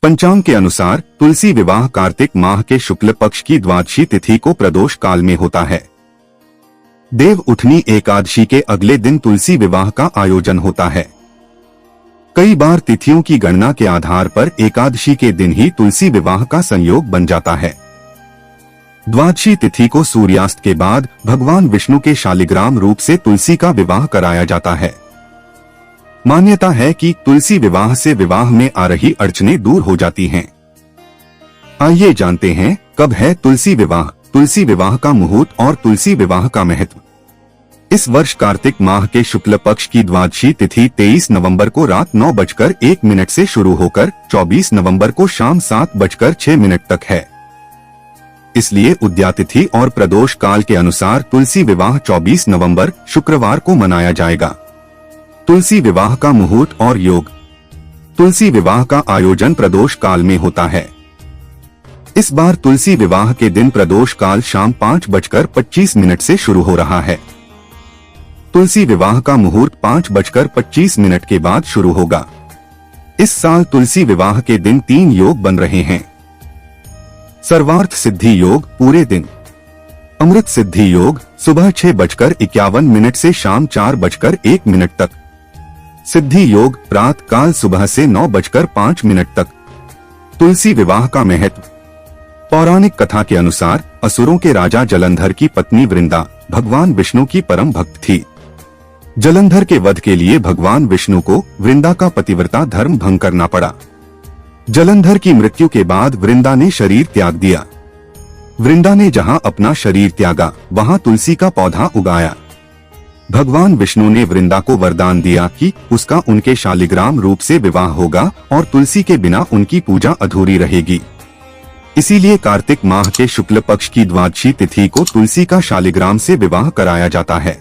पंचांग के अनुसार तुलसी विवाह कार्तिक माह के शुक्ल पक्ष की द्वादशी तिथि को प्रदोष काल में होता है। देव उठनी एकादशी के अगले दिन तुलसी विवाह का आयोजन होता है। कई बार तिथियों की गणना के आधार पर एकादशी के दिन ही तुलसी विवाह का संयोग बन जाता है। द्वादशी तिथि को सूर्यास्त के बाद भगवान विष्णु के शालिग्राम रूप से तुलसी का विवाह कराया जाता है। मान्यता है कि तुलसी विवाह से विवाह में आ रही अड़चनें दूर हो जाती हैं। आइए जानते हैं कब है तुलसी विवाह का मुहूर्त और तुलसी विवाह का महत्व। इस वर्ष कार्तिक माह के शुक्ल पक्ष की द्वादशी तिथि 23 नवंबर को रात 9:01 से शुरू होकर 24 नवंबर को शाम 7:06 तक है। इसलिए उद्यातिथि और प्रदोष काल के अनुसार तुलसी विवाह 24 नवंबर शुक्रवार को मनाया जाएगा। तुलसी विवाह का मुहूर्त और योग। तुलसी विवाह का आयोजन प्रदोष काल में होता है। इस बार तुलसी विवाह के दिन प्रदोष काल शाम 5:25 से शुरू हो रहा है। तुलसी विवाह का मुहूर्त 5:25 के बाद शुरू होगा। इस साल तुलसी विवाह के दिन 3 योग बन रहे हैं। सर्वार्थ सिद्धि योग पूरे दिन, अमृत सिद्धि योग सुबह 6:51 से शाम 4:01 तक, सिद्धि योग रात काल सुबह से 9:05 तक। तुलसी विवाह का महत्व। पौराणिक कथा के अनुसार असुरों के राजा जलंधर की पत्नी वृंदा भगवान विष्णु की परम भक्त थी। जलंधर के वध के लिए भगवान विष्णु को वृंदा का पतिव्रता धर्म भंग करना पड़ा। जलंधर की मृत्यु के बाद वृंदा ने शरीर त्याग दिया। वृंदा ने जहां अपना शरीर त्यागा वहां तुलसी का पौधा उगाया। भगवान विष्णु ने वृंदा को वरदान दिया कि उसका उनके शालिग्राम रूप से विवाह होगा और तुलसी के बिना उनकी पूजा अधूरी रहेगी। इसीलिए कार्तिक माह के शुक्ल पक्ष की द्वादशी तिथि को तुलसी का शालिग्राम से विवाह कराया जाता है।